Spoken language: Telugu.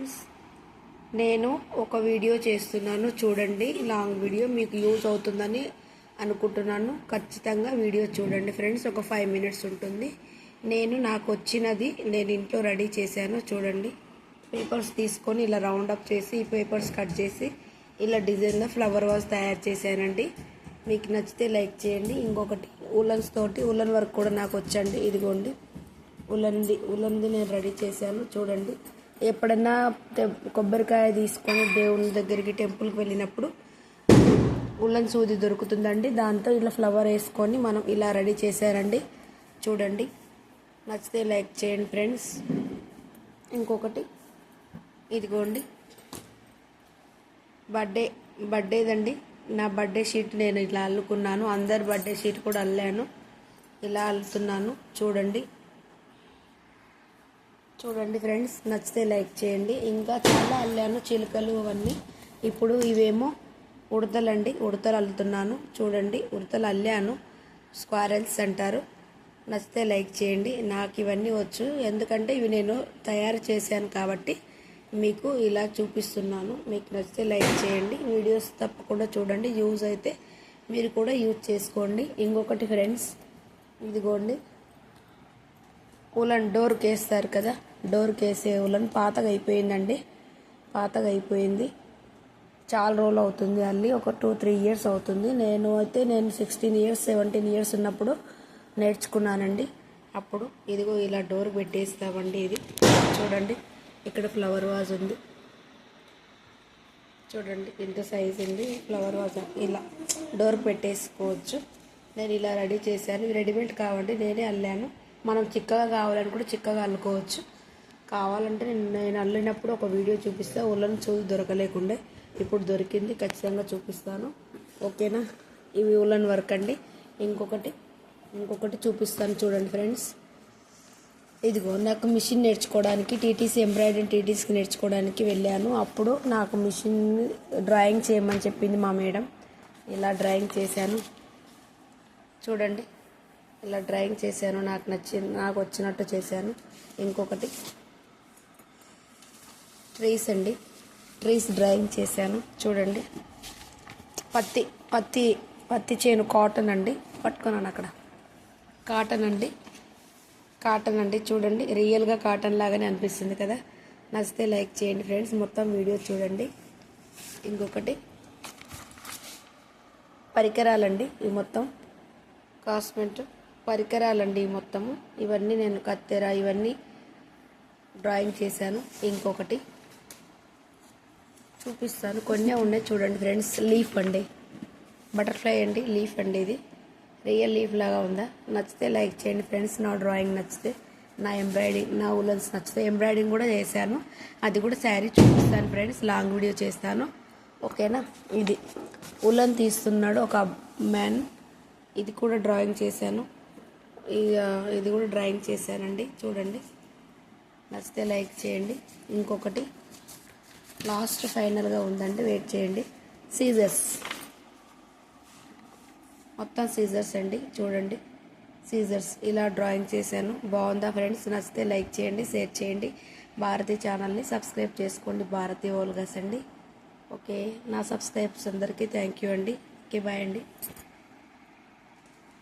ఫ్రెండ్స్, నేను ఒక వీడియో చేస్తున్నాను చూడండి. లాంగ్ వీడియో మీకు యూజ్ అవుతుందని అనుకుంటున్నాను. ఖచ్చితంగా వీడియో చూడండి ఫ్రెండ్స్. ఒక 5 మినిట్స్ ఉంటుంది. నాకు వచ్చినది నేను ఇంట్లో రెడీ చేశాను చూడండి. పేపర్స్ తీసుకొని ఇలా రౌండ్ అప్ చేసి ఈ పేపర్స్ కట్ చేసి ఇలా డిజైన్లో ఫ్లవర్ వాజ్ తయారు చేశానండి. మీకు నచ్చితే లైక్ చేయండి. ఇంకొకటి ఉలన్స్ తోటి ఉలన్ వర్క్ కూడా నాకు వచ్చండి. ఇదిగోండి ఉలన్ది నేను రెడీ చేశాను చూడండి. ఎప్పుడన్నా కొబ్బరికాయ తీసుకొని దేవుని దగ్గరికి టెంపుల్కి వెళ్ళినప్పుడు ఉలన్ సూది దొరుకుతుందండి. దాంతో ఇలా ఫ్లవర్ వేసుకొని మనం ఇలా రెడీ చేశారండి చూడండి. నచ్చితే లైక్ చేయండి ఫ్రెండ్స్. ఇంకొకటి ఇదిగోండి బర్త్డేదండి. నా బర్త్డే షీట్ నేను ఇలా అల్లుకున్నాను. అందరి బర్త్డే షీట్ కూడా అల్లాను. ఇలా అల్లుతున్నాను చూడండి ఫ్రెండ్స్. నచ్చితే లైక్ చేయండి. ఇంకా చాలా అల్లాను చిలుకలు అవన్నీ. ఇప్పుడు ఇవేమో ఉడతలండి. ఉడతలు అల్లుతున్నాను చూడండి. ఉడతలు అల్లాను. స్క్వారల్స్ అంటారు. నచ్చితే లైక్ చేయండి. నాకు ఇవన్నీ వచ్చు, ఎందుకంటే ఇవి నేను తయారు చేశాను కాబట్టి మీకు ఇలా చూపిస్తున్నాను. మీకు నచ్చితే లైక్ చేయండి. వీడియోస్ తప్పకుండా చూడండి. యూజ్ అయితే మీరు కూడా యూజ్ చేసుకోండి. ఇంకొకటి ఫ్రెండ్స్, ఇదిగోండి ఉలన్ డోర్కి వేస్తారు కదా, డోర్కి వేసే ఉలన్ పాతగా అయిపోయింది. చాలా రోజులు అవుతుంది అల్లి. ఒక 2-3 ఇయర్స్ అవుతుంది. నేను 16 ఇయర్స్ 17 ఇయర్స్ ఉన్నప్పుడు నేర్చుకున్నానండి. అప్పుడు ఇదిగో ఇలా డోర్ పెట్టేస్తామండి. ఇది చూడండి, ఇక్కడ ఫ్లవర్ వాజ్ ఉంది చూడండి. ఇంత సైజ్ ఉంది ఫ్లవర్ వాజ్. ఇలా డోర్కి పెట్టేసుకోవచ్చు. నేను ఇలా రెడీ చేశాను. రెడీమేడ్ కావండి, నేనే అల్లాను. మనం చిక్కగా కావాలని కూడా చిక్కగా అల్లుకోవచ్చు. కావాలంటే నేను అల్లినప్పుడు ఒక వీడియో చూపిస్తా. ఉలన్ సూది దొరకలేకుండే, ఇప్పుడు దొరికింది. ఖచ్చితంగా చూపిస్తాను, ఓకేనా. ఇవి ఉలన్ వర్క్ అండి. ఇంకొకటి చూపిస్తాను చూడండి ఫ్రెండ్స్. ఇదిగో నాకు మిషన్ నేర్చుకోవడానికి టీటీసీకి నేర్చుకోవడానికి వెళ్ళాను. అప్పుడు నాకు మిషన్ డ్రాయింగ్ చేయమని చెప్పింది మా మేడం. ఇలా డ్రాయింగ్ చేశాను చూడండి. ఇలా డ్రాయింగ్ చేశాను. నాకు వచ్చినట్టు చేశాను. ఇంకొకటి ట్రీస్ అండి. ట్రీస్ డ్రాయింగ్ చేశాను చూడండి. పత్తి చేను కాటన్ అండి. పట్టుకున్నాను అక్కడ. కాటన్ అండి చూడండి. రియల్గా కాటన్ లాగానే అనిపిస్తుంది కదా. నచ్చితే లైక్ చేయండి ఫ్రెండ్స్. మొత్తం వీడియో చూడండి. ఇంకొకటి పరికరాలండి. ఈ మొత్తం కాస్మెట్ పరికరాలండి. ఈ మొత్తము ఇవన్నీ నేను కత్తెర ఇవన్నీ డ్రాయింగ్ చేశాను. ఇంకొకటి చూపిస్తాను, కొన్ని ఉన్నాయి చూడండి ఫ్రెండ్స్. లీఫ్ అండి, బటర్ఫ్లై అండి, లీఫ్ అండి. ఇది రియల్ లీఫ్ లాగా ఉందా. నచ్చితే లైక్ చేయండి ఫ్రెండ్స్. నా డ్రాయింగ్ నచ్చితే, నా ఎంబ్రాయిడింగ్, నా ఉలన్స్ నచ్చితే ఎంబ్రాయిడింగ్ కూడా చేశాను. అది కూడా శారీ చూపిస్తాను ఫ్రెండ్స్. లాంగ్ వీడియో చేస్తాను, ఓకేనా. ఇది ఉలన్ తీస్తున్నాడు ఒక మ్యాన్. ఇది కూడా డ్రాయింగ్ చేశాను. ఇది కూడా డ్రాయింగ్ చేశానండి చూడండి. నచ్చితే లైక్ చేయండి. ఇంకొకటి లాస్ట్ ఫైనల్గా ఉందండి, వెయిట్ చేయండి. సీజర్స్, మొత్తం సీజర్స్ అండి చూడండి. సీజర్స్ ఇలా డ్రాయింగ్ చేశాను. బాగుందా ఫ్రెండ్స్? నచ్చితే లైక్ చేయండి, షేర్ చేయండి. భారతి ఛానల్ని సబ్స్క్రైబ్ చేసుకోండి. భారతి ఓల్గాస్ అండి. ఓకే, నా సబ్స్క్రైబర్స్ అందరికీ థ్యాంక్ యూ అండి. ఓకే, బాయ్ అండి.